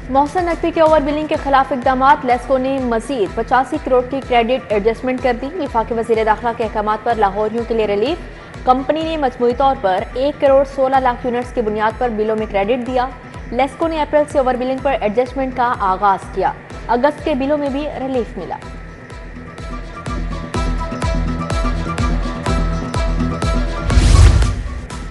मोहसिन नकवी के over billing के खिलाफ इकदाम, लेस्को ने मजीद 85 करोड़ की क्रेडिट एडजस्टमेंट कर दी। विफाकी वजीर दाखिला के अहकामात पर लाहौरियों के लिए रिलीफ। कंपनी ने मजमूई तौर पर 1 करोड़ 16 लाख यूनिट्स की बुनियाद पर बिलों में क्रेडिट दिया। लेस्को ने अप्रैल से ओवर बिलिंग पर एडजस्टमेंट का आगाज किया। अगस्त के बिलों में भी रिलीफ मिला।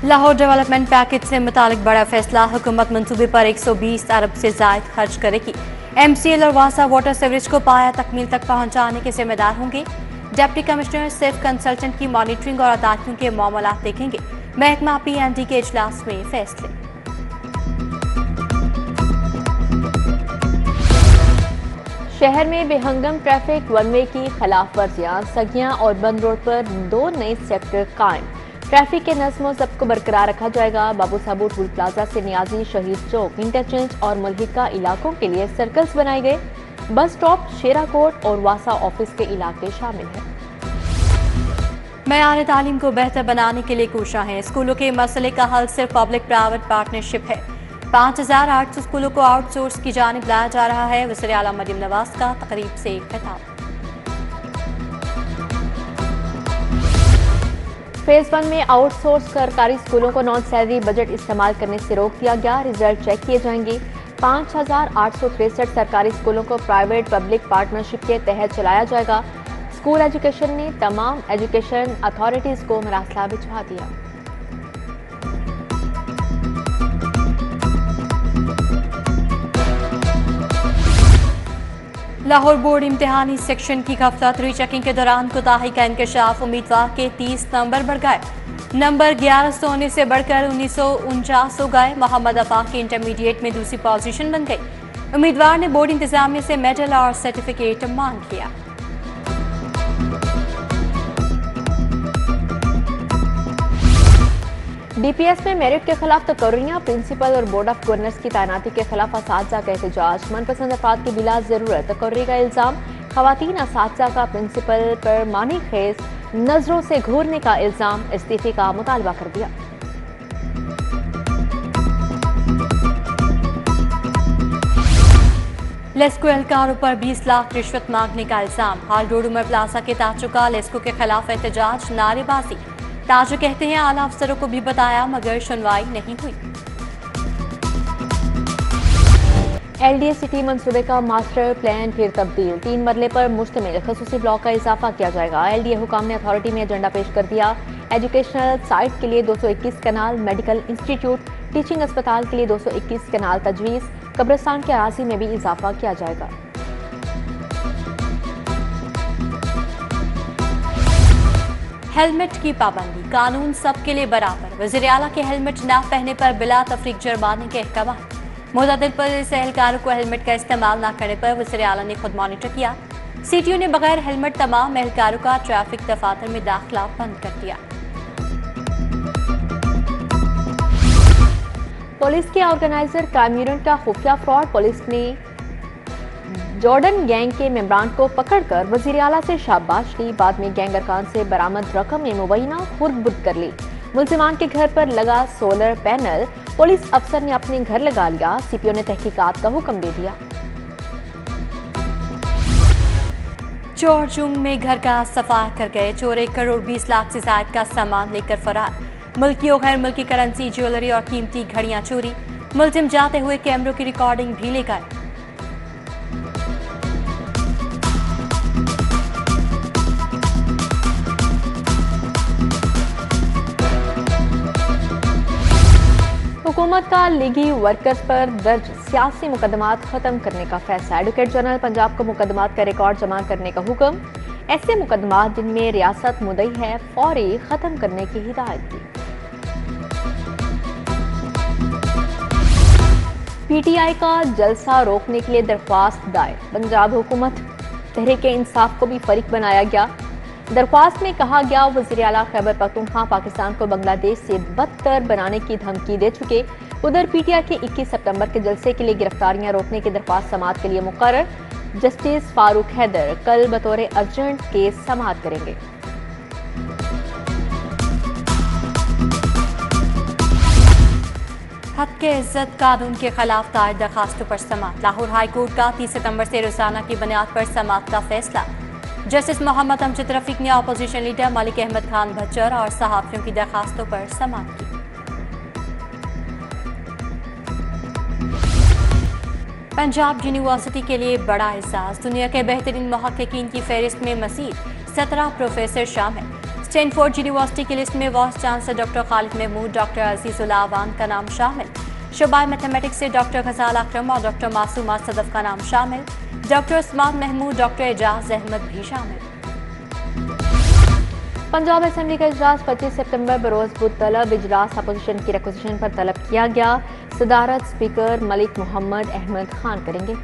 लाहौर डेवलपमेंट पैकेज से मुतालिक बड़ा फैसला, हुकूमत मंसूबे पर 120 अरब से जायद खर्च करेगी। MCL और वासा वाटर सीवरेज को पाया तकमील तक पहुंचाने के जिम्मेदार होंगे। डिप्टी कमिश्नर सिर्फ कंसल्टेंट की मॉनिटरिंग और अदालतों के मामलात देखेंगे। महकमा PND के इजलास में फैसले। शहर में बेहंगम ट्रैफिक, वन वे की खिलाफ वर्जियां, सगियां और बंद रोड पर 2 नए सेक्टर कायम। ट्रैफिक के नज़्म व ज़ब्त को बरकरार रखा जाएगा। बाबू साहब टूल प्लाजा से नियाजी, शहीद चौक, इंटरचेंज और मुल्हिका इलाकों के लिए सर्कल्स बनाए गए। बस स्टॉप, शेरा कोट और वासा ऑफिस के इलाके शामिल हैं। मयार तालीम को बेहतर बनाने के लिए कोशिश है। स्कूलों के मसले का हल सिर्फ पब्लिक प्राइवेट पार्टनरशिप है। 5800 स्कूलों को आउटसोर्स की जानिब लाया जा रहा है। वज़ीर आला मरियम नवाज का तकरीब से खिताब। फेज 1 में आउटसोर्स सरकारी स्कूलों को नॉन सैलरी बजट इस्तेमाल करने से रोक दिया गया। रिजल्ट चेक किए जाएंगे। 5863 सरकारी स्कूलों को प्राइवेट पब्लिक पार्टनरशिप के तहत चलाया जाएगा। स्कूल एजुकेशन ने तमाम एजुकेशन अथॉरिटीज को मरासला भिजवा दिया। लाहौर बोर्ड इम्तिहानी सेक्शन की हफ्ता चेकिंग के दौरान कोताही का इंकशाफ, उम्मीदवार के 30 नंबर बढ़ गए। नंबर 1100 होने से बढ़कर 1949 हो गए। मोहम्मद अफाक की इंटरमीडिएट में दूसरी पोजीशन बन गई। उम्मीदवार ने बोर्ड इंतजामिया से मेडल और सर्टिफिकेट मांग लिया। DPS में मेरिट के खिलाफ तकर्रियां, प्रिंसिपल और बोर्ड ऑफ गवर्नर्स की तैनाती के खिलाफ असातिज़ा का एहतजाज, मनपसंद अफराद की बिला जरूरत तकर्री का इल्जाम, खवातीन असातिज़ा का प्रिंसिपल पर मानी खेज नजरों से घूरने का इल्जाम, इस्तीफे का मुतालबा कर दिया। लेस्को एहलकारों पर 20 लाख रिश्वत मांगने का इल्जाम, हाल रोड उमर प्लाजा के ताजु का लेस्को के खिलाफ एहतजाज, नारेबाजी। ताजु कहते हैं आला अफसरों को भी बताया मगर सुनवाई नहीं हुई। LDA सिटी मंसूबे का मास्टर प्लान फिर तब्दील, 3 मरले पर मुश्तमिल खसूसी ब्लॉक का इजाफा किया जाएगा। LDA हुकाम ने अथॉरिटी में एजेंडा पेश कर दिया। एजुकेशनल साइट के लिए 221 कनाल, मेडिकल इंस्टीट्यूट, टीचिंग अस्पताल के लिए 221 कनाल तजवीज़, कब्रिस्तान के अराजी में भी इजाफा किया जाएगा। हेलमेट की पाबंदी, कानून सबके लिए बराबर, वज़ीर आला के हेलमेट न पहनने पर बिला तफरीक जुर्माने के अहकाम। मुतअद्दिद पुलिस एहलकारों को हेलमेट का इस्तेमाल न करने पर वज़ीर आला ने खुद मॉनिटर किया। CTO ने बगैर हेलमेट तमाम एहलकारों का ट्रैफिक दफातर में दाखिला बंद कर दिया। पुलिस के ऑर्गेनाइजर क्राइम यूनिट का खुफिया फ्रॉड, पुलिस ने जॉर्डन गैंग के मेंबरान को पकड़कर वजीर आला से शाबाश ली। बाद में गैंग अरकान से बरामद रकम में मुबैना खुर्द-बुर्द कर ली। मुल्जिमान के घर पर लगा सोलर पैनल पुलिस अफसर ने अपने घर लगा लिया। CPO ने तहकीकात का हुक्म दे दिया। चोर जुंग में घर का सफाया कर गए। चोर 1 करोड़ 20 लाख से जायद का सामान लेकर फरार। मुल्की और गैर मुल्की करेंसी, ज्वेलरी और कीमती घड़ियां चोरी। मुलजिम जाते हुए कैमरों की रिकॉर्डिंग भी ले गए। हुकूमत का लीगी वर्कर्स पर दर्ज सियासी मुकदमात खत्म करने का फैसला, एडवोकेट जनरल पंजाब को मुकदमात का रिकॉर्ड जमा करने का हुक्म। ऐसे मुकदमात जिनमें रियासत मुदई है फौरी खत्म करने की हिदायत की। PTI का जलसा रोकने के लिए दरख्वास्त दायर, पंजाब हुकूमत तहरीक इंसाफ को भी फरीक बनाया गया। दरख्वास्त में कहा गया वज़ीर आला खैबर पख्तूनख्वा पाकिस्तान को बांग्लादेश से बदतर बनाने की धमकी दे चुके। उधर PTI के 21 सितंबर के जलसे के लिए गिरफ्तारियां रोकने की दरख्वास्त समाअत के लिए मुकर्रर। जस्टिस फारूक हैदर कल बतौर अर्जेंट केस समाअत करेंगे। हक के इज्जत कानून के खिलाफ दायर दरखास्तों पर समाअत। लाहौर हाई कोर्ट का 30 सितंबर से रोजाना की बुनियाद पर समाअत का फैसला। जस्टिस मोहम्मद अमजद रफीक ने अपोजिशन लीडर मलिक अहमद खान भच्चर और सहाफियों की दरखास्तों पर समाअत की। पंजाब यूनिवर्सिटी के लिए बड़ा एहसास, दुनिया के बेहतरीन मुहक्किकीन की फहरिस्त में मजीद 17 प्रोफेसर शामिल। स्टैनफोर्ड यूनिवर्सिटी की लिस्ट में vice chancellor doctor Khalid Mahmood, doctor Azizul Awan का नाम शामिल। शुबाए मैथमेटिक्स से डॉक्टर गजाल अकरम और डॉक्टर मासूमा सदफ का नाम शामिल। डॉक्टर उस्मान महमूद, डॉक्टर एजाज अहमद भी शामिल। पंजाब असेंबली का इजलास 25 सितंबर बरोज बुध तलब इजलास अपोजिशन की रिक्वेजिशन पर तलब किया गया। सदारत स्पीकर मलिक मोहम्मद अहमद खान करेंगे।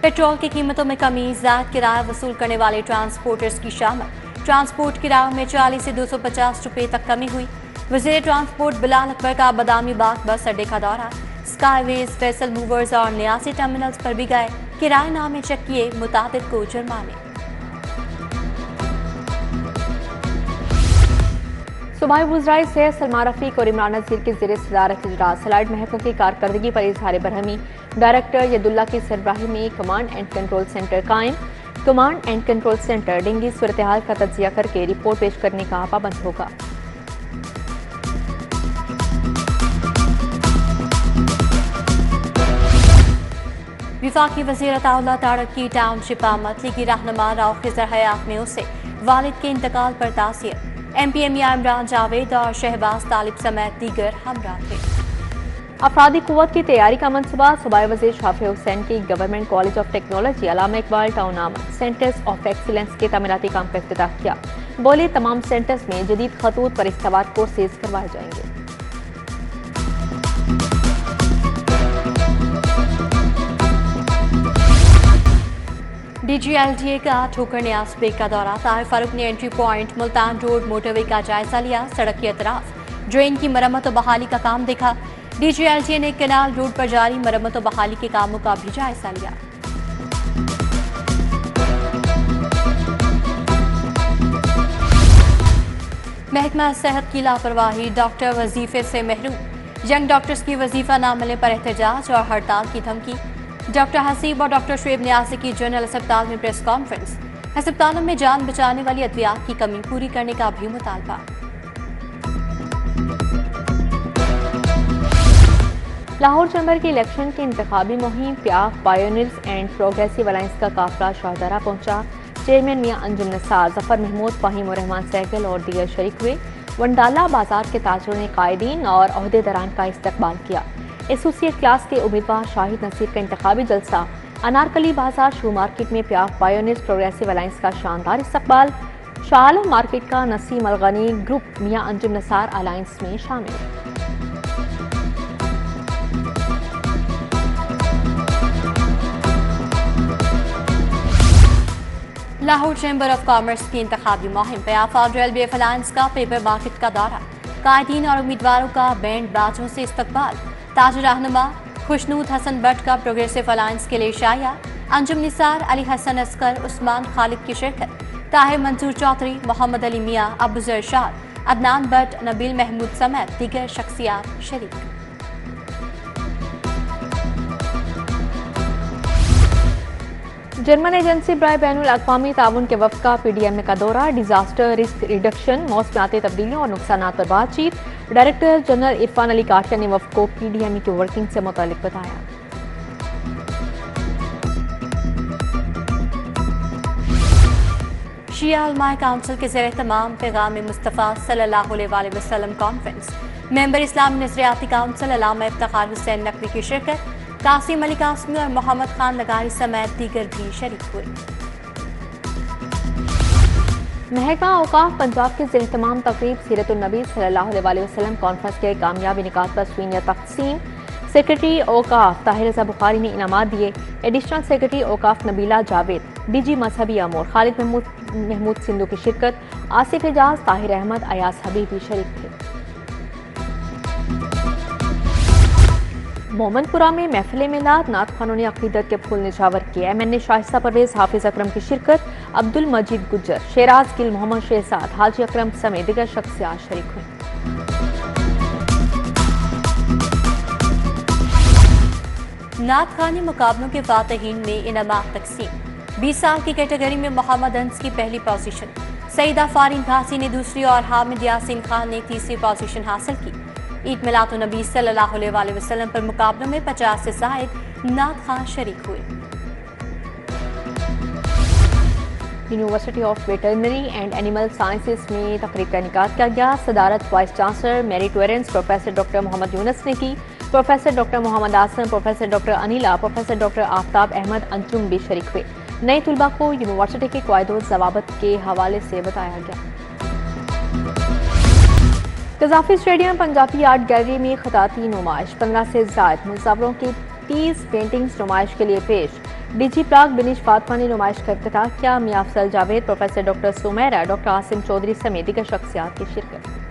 पेट्रोल की कीमतों में कमी, ज़ायद किराया वसूल करने वाले ट्रांसपोर्टर्स की शामिल। ट्रांसपोर्ट किरायों में 40 से 250 रुपये तक कमी हुई। वज़ीर ट्रांसपोर्ट बिलाल अकबर का बदामी बाग बस अड्डे का दौरा। स्काईवेज, वेसल मूवर्स और न्यासी टर्मिनल्स पर भी गए। किराएनामे चेक किए, मुताबिक को जुर्माने। सूबाई वज़राए सेहत सलमान रफीक और इमरान नज़ीर के ज़ेरे सदारत इजलास। सलाइड महकमों की कारकर्दगी पर इजहार बरहमी। डायरेक्टर यदुल्ला की सरबराही में कमांड एंड कंट्रोल सेंटर कायम। Command and control centre dengue सूरत हाल का तज्जिया करके रिपोर्ट पेश करने का पाबंद होगा। विफाकी वज़ीर अताउल्लाह तारक की टाउनशिप आमद। लीगी रहनुमा राव खिज़र हयात में उसे वालिद के इंतकाल पर तासियत। MPMIA इमरान जावेद और शहबाज तालिब समेत दीगर हमरा थे। अफरादी कुव्वत की तैयारी का मनसूबा। सूबाई वज़ीर शाफी हुसैन की government college of technology Allama Iqbal town आमद। सेंटर्स ऑफ एक्सीलेंस के तमीराती काम का इफ्तिताह किया। बोले तमाम सेंटर्स में जदीद खतूत पर इस्तवार कोर्सेज करवाए जाएंगे। DGLDA का ठोकर न्यास बेग का दौरा। ताहिर फारूक ने entry point Multan road motorway का जायजा लिया। सड़क की अतराफ ड्रेन की मरम्मत और बहाली का काम देखा। DGLDA ने कैनाल रोड पर जारी मरम्मत और बहाली के कामों का भी जायजा लिया। महकमा सेहत की लापरवाही, डॉक्टर वजीफे से महरूम। यंग डॉक्टर्स की वजीफा न मिलने पर एहतजाज और हड़ताल की धमकी। डॉक्टर हसीब और डॉक्टर शुएब न्यासी की जनरल अस्पताल में प्रेस कॉन्फ्रेंस। अस्पतालों में जान बचाने वाली अद्वियात की कमी पूरी करने का भी मुतालबा। लाहौर चैम्बर की इलेक्शन की इंतखाबी मुहिम प्याफ पायोनियर्स एंड प्रोग्रेसिव अलायंस का काफिला शाहदरा पहुंचा। चेयरमैन मियां अंजुम नसार, जफर महमूद, फाहिम और रहमान सहगल और दीगर शरीक हुए। वंडाला बाजार के ताजरों ने कायदीन और अहदेदारान का इस्तकबाल किया। एसोसिएट क्लास के उम्मीदवार शाहिद नसीर का इंतखाबी जलसा। अनारकली बाजार शू मार्केट में प्याफ पायोनियर्स प्रोग्रेसिव अलायंस का शानदार इस्तकबाल। शाह आलम मार्केट का नसीम अलगनी ग्रुप मियां अंजुम नसार अलायंस में शामिल। लाहौर चैम्बर ऑफ कॉमर्स की इंतखाबी मुहिम। प्याफ और रेलवे अलायंस का पेपर मार्केट का दौरा। कायदीन और उम्मीदवारों का बैंड बाजों से इस्तकबाल। ताज रहनुमा खुशनूद हसन भट्ट का प्रोग्रेसिव अलायंस के लिए शाया। अंजुम निसार, अली हसन अस्कर, उस्मान खालिद की शिरकत। ताहिर मंसूर चौधरी, मोहम्मद अली मियाँ, अबूजर शाद, अदनान भट्ट, नबील महमूद समेत दीगर शख्सियात शरीक। जर्मन एजेंसी बराए बैनुल अक़वामी ताउन के वफ़द का PDM का दौरा। डिजास्टर रिस्क रिडक्शन, मौसमियाती तब्दीलियों और नुकसानात पर बातचीत। डायरेक्टर जनरल इरफान अली काटिया ने वफ़द को PDM की वर्किंग से मुतालिक बताया। शिया उलमाए काउंसिल के ज़ेरे तमाम पैगाम मुस्तफ़ा सल्लल्लाहु अलैहि वसल्लम कॉन्फ्रेंस। मेंबर इस्लामी नज़रियाती काउंसिल अल्लामा इफ्तिखार हुसैन नकवी की शिरकत। कासिम अली कासमी और मोहम्मद खान लगारी समेत दीगर भी शरीक हुए। महकमा औकाफ पंजाब के ज़ेरे तमाम तकरीब सीरतुन नबी सल्लल्लाहु अलैहि वसल्लम कॉन्फ्रेंस के कामयाबी निकात पर स्वीनियर तकसीम। सेक्रेटरी औकाफ ताहिर रज़ा बुखारी ने इनामात दिए। एडिशनल सेक्रेटरी औकाफ नबीला जावेद, DG मजहबी अमूर खालिद महमूद सिंधु की शिरकत। आसिफ एजाज, ताहिर अहमद, अयास हबीब भी शरीक थे। मोमनपुरा में महफिल मिलाद, नात खानों ने अकीदत के फूल निछावर किए। MNA शाइस्ता परवेज, हाफिज अकरम की शिरकत। अब्दुल मजीद गुज्जर, शेराज गिल, मोहम्मद शहजाद, हाजी अकरम समेत दीगर शख्सियात शरीक हुई। नात खानी मुकाबलों के फातहीन में इनामात तकसीम। 20 साल की कैटेगरी में मोहम्मद अंस की पहली पोजीशन, सईदा फारीन घासी ने दूसरी और हामिद यासीन खान ने तीसरी पोजीशन हासिल की। ईद मिलादुन्नबी सल्लल्लाहु अलैहि वसल्लम पर मुकाबलों में 50 से जायद नात खान शरीक हुए। University of veterinary and animal sciences में तकरीब का इनेकाद किया गया। सदारत vice chancellor meritorious professor doctor Mohammad Younus ने की। Professor doctor Mohammad Asam, professor doctor Anila, professor doctor Aftab Ahmed Anjum भी शरीक हुए। नए तुलबा को यूनिवर्सिटी के कायदो ज़वाबित के हवाले से बताया गया। कज़ाफ़ी स्टेडियम पंजाबी आर्ट गैलरी में खताती नुमाइश, 15 से ज़ायद मुसावरों की 30 पेंटिंग्स नुमाइश के लिए पेश। डीजी प्राग बिनिश फातमा ने नुमाइश का इफ्तिताह किया। Mian Afzal Javed, professor doctor Sumera, doctor Asim Chaudhry समेत दीगर शख्सियात की शिरकत।